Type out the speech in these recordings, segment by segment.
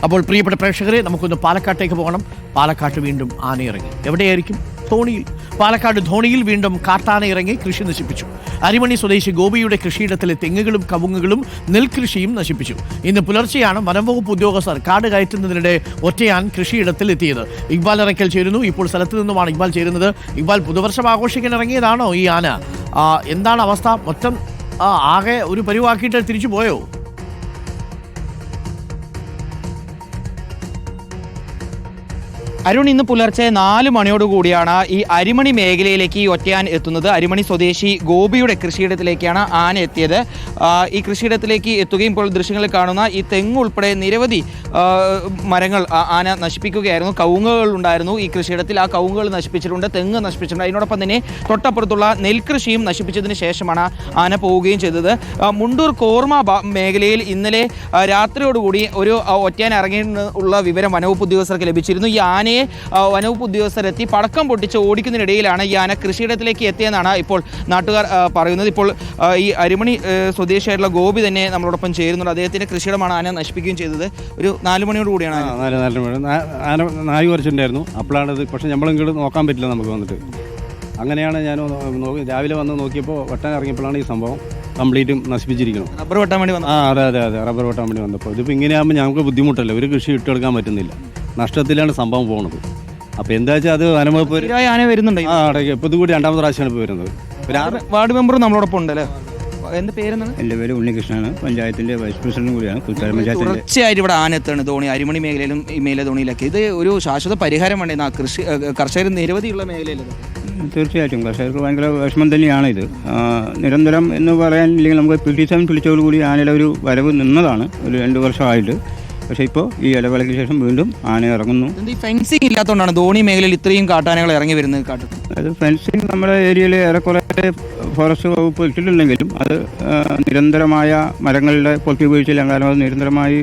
അപ്പോൾ പ്രിയപ്പെട്ട പ്രേക്ഷകരെ, നമുക്കൊന്ന് പാലക്കാട്ടേക്ക് പോകണം. പാലക്കാട്ട് വീണ്ടും ആനയിറങ്ങി. എവിടെയായിരിക്കും? ധോണിയിൽ. പാലക്കാട് ധോണിയിൽ വീണ്ടും കാട്ടാന ഇറങ്ങി കൃഷി നശിപ്പിച്ചു. അരിമണി സ്വദേശി ഗോപിയുടെ കൃഷിയിടത്തിലെ തെങ്ങുകളും കവുങ്ങുകളും നെൽകൃഷിയും നശിപ്പിച്ചു. ഇന്ന് പുലർച്ചെയാണ് വനംവകുപ്പ് ഉദ്യോഗസ്ഥർ കാട് കയറ്റുന്നതിനിടെ ഒറ്റയാൻ കൃഷിയിടത്തിൽ എത്തിയത്. ഇക്ബാൽ ഇറക്കൽ ചേരുന്നു. ഇപ്പോൾ സ്ഥലത്ത് നിന്നുമാണ് ഇക്ബാൽ ചേരുന്നത്. ഇക്ബാൽ, പുതുവർഷം ആഘോഷിക്കാൻ ഇറങ്ങിയതാണോ ഈ ആന? എന്താണ് അവസ്ഥ? മൊത്തം ആകെ ഒരു പരിവാക്കിയിട്ട് തിരിച്ചു പോയോ? അരുൺ, ഇന്ന് പുലർച്ചെ 4 മണിയോടുകൂടിയാണ് ഈ അരിമണി മേഖലയിലേക്ക് ഈ ഒറ്റയാൻ എത്തുന്നത്. അരിമണി സ്വദേശി ഗോപിയുടെ കൃഷിയിടത്തിലേക്കാണ് ആന എത്തിയത്. ഈ കൃഷിയിടത്തിലേക്ക് എത്തുകയും ഇപ്പോൾ ദൃശ്യങ്ങളിൽ കാണുന്ന ഈ തെങ്ങ് ഉൾപ്പെടെ നിരവധി മരങ്ങൾ ആന നശിപ്പിക്കുകയായിരുന്നു. കവുങ്ങുകൾ ഉണ്ടായിരുന്നു ഈ കൃഷിയിടത്തിൽ. ആ കവുങ്ങുകൾ നശിപ്പിച്ചിട്ടുണ്ട്, തെങ്ങ് നശിപ്പിച്ചിട്ടുണ്ട്. അതിനോടൊപ്പം തന്നെ തൊട്ടപ്പുറത്തുള്ള നെൽകൃഷിയും നശിപ്പിച്ചതിന് ശേഷമാണ് ആന പോവുകയും ചെയ്തത്. മുണ്ടൂർ കോർമ മേഖലയിൽ ഇന്നലെ രാത്രിയോടുകൂടി ഒരു ഒറ്റയാൻ ഇറങ്ങിയുള്ള വിവരം വനവകുപ്പ് ഉദ്യോഗസ്ഥർക്ക് ലഭിച്ചിരുന്നു. ഈ ആനയെ വനവകുപ്പ് ഉദ്യോഗസ്ഥരെത്തി പടക്കം പൊട്ടിച്ച് ഓടിക്കുന്നതിനിടയിലാണ് ഈ ആന കൃഷിയിടത്തിലേക്ക് എത്തിയെന്നാണ് ഇപ്പോൾ നാട്ടുകാർ പറയുന്നത്. ഇപ്പോൾ ഈ അരിമണി സ്വദേശിയായിട്ടുള്ള ഗോപി തന്നെ നമ്മളോടൊപ്പം ചേരുന്നുണ്ട്. അദ്ദേഹത്തിന്റെ കൃഷിയിടമാണ് ആന നശിപ്പിക്കുകയും ചെയ്തത്. ഒരു 4 മണിയോട് കൂടിയാണ് ആന നായ കുറച്ചുണ്ടായിരുന്നു. അപ്പോഴാണ് പക്ഷെ നമ്മളിങ്ങോട്ട് നോക്കാൻ പറ്റില്ല നമുക്ക് വന്നിട്ട്. അങ്ങനെയാണ് ഞാൻ രാവിലെ വന്ന് നോക്കിയപ്പോൾ വെട്ടാൻ ഇറങ്ങിയപ്പോഴാണ് ഈ സംഭവം കംപ്ലീറ്റും നശിപ്പിച്ചിരിക്കണം. റബ്ബർ വെട്ടാൻ വേണ്ടി വന്നു. അതെ റബ്ബർ വെട്ടാൻ വേണ്ടി വന്നപ്പോൾ ഇതിപ്പോൾ ഇങ്ങനെയാകുമ്പോൾ ഞങ്ങൾക്ക് ബുദ്ധിമുട്ടല്ല. ഒരു കൃഷി ഇട്ടെടുക്കാൻ പറ്റുന്നില്ല. നഷ്ടത്തിലാണ് സംഭവം പോകുന്നത്. അപ്പോൾ എന്താ വെച്ചാൽ അത് വനംവകുപ്പ് ആന വരുന്നുണ്ട്. ഇപ്പോൾ ഇത് കൂടി 2ാമത്തെ പ്രാവശ്യമാണ് ഇപ്പോൾ വരുന്നത്. വാർഡ് മെമ്പർ നമ്മളോടൊപ്പം ഉണ്ട് അല്ലേ? എൻ്റെ പേരെന്താണ്? എൻ്റെ പേര് ഉണ്ണികൃഷ്ണനാണ്. പഞ്ചായത്തിൻ്റെ വൈസ് പ്രസിഡന്റ് കൂടിയാണ്. തുടർച്ചയായിട്ട് ഇവിടെ ആന എത്താണ് ധോണി, അരിമണി മേഖലയിലും ഈ മേലെ ധോണിയിലൊക്കെ. ഇത് ഒരു ശാശ്വത പരിഹാരം വേണ്ടേ? കൃഷി കർഷകർ നിരവധിയുള്ള മേഖലയിൽ. തീർച്ചയായിട്ടും കർഷകർക്ക് ഭയങ്കര വിഷമം തന്നെയാണ് ഇത്. നിരന്തരം എന്ന് പറയാനില്ലെങ്കിൽ നമുക്ക് PT7 വിളിച്ചതോടുകൂടി ആനയുടെ ഒരു വരവ് നിന്നതാണ് ഒരു 2 വർഷമായിട്ട്. പക്ഷേ ഇപ്പോൾ ഈ ഇടവേളയ്ക്ക് ശേഷം വീണ്ടും ആന ഇറങ്ങുന്നു. ഫെൻസിങ് ഇല്ലാത്തതുകൊണ്ടാണ് ധോണി മേഖലയിൽ ഇത്രയും കാട്ടാനകൾ ഇറങ്ങി വരുന്നത്. അതായത് ഫെൻസിങ് നമ്മുടെ ഏരിയയിൽ ഏറെക്കുറെ ഫോറസ്റ്റ് വകുപ്പ് ഇട്ടിട്ടുണ്ടെങ്കിലും അത് നിരന്തരമായ മരങ്ങളുടെ പൊട്ടി വീഴ്ചയിൽ കാരണം അത് നിരന്തരമായി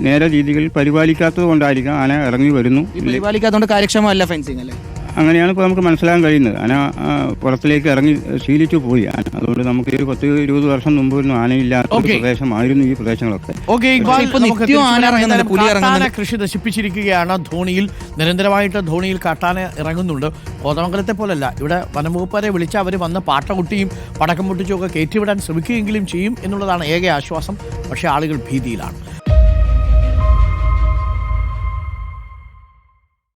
നേരെ രീതിയിൽ പരിപാലിക്കാത്തത് കൊണ്ടായിരിക്കാം ആന ഇറങ്ങി വരുന്നു. പരിപാലിക്കാത്തതുകൊണ്ട് കാര്യക്ഷമമല്ല ഫെൻസിങ് അല്ലേ? അങ്ങനെയാണ് ഇപ്പോൾ നമുക്ക് മനസ്സിലാക്കാൻ കഴിയുന്നത്. ആന പുറത്തിലേക്ക് ഇറങ്ങി ശീലിച്ചു പോയി. അതുകൊണ്ട് നമുക്ക് ഒരു 10-20 വർഷം മുമ്പ് ആനയില്ലാത്ത പ്രദേശമായിരുന്നു ഈ പ്രദേശങ്ങളൊക്കെ. കൃഷി നശിപ്പിച്ചിരിക്കുകയാണ് ധോണിയിൽ. നിരന്തരമായിട്ട് ധോണിയിൽ കാട്ടാന ഇറങ്ങുന്നുണ്ട്. കോതമംഗലത്തെ പോലല്ല. ഇവിടെ വനംവകുപ്പരെ വിളിച്ച് അവർ വന്ന് പാട്ടകുട്ടിയും പടക്കം പൊട്ടിച്ചും ഒക്കെ കയറ്റിവിടാൻ ശ്രമിക്കുകയെങ്കിലും ചെയ്യും എന്നുള്ളതാണ് ഏക ആശ്വാസം. പക്ഷേ ആളുകൾ ഭീതിയിലാണ്.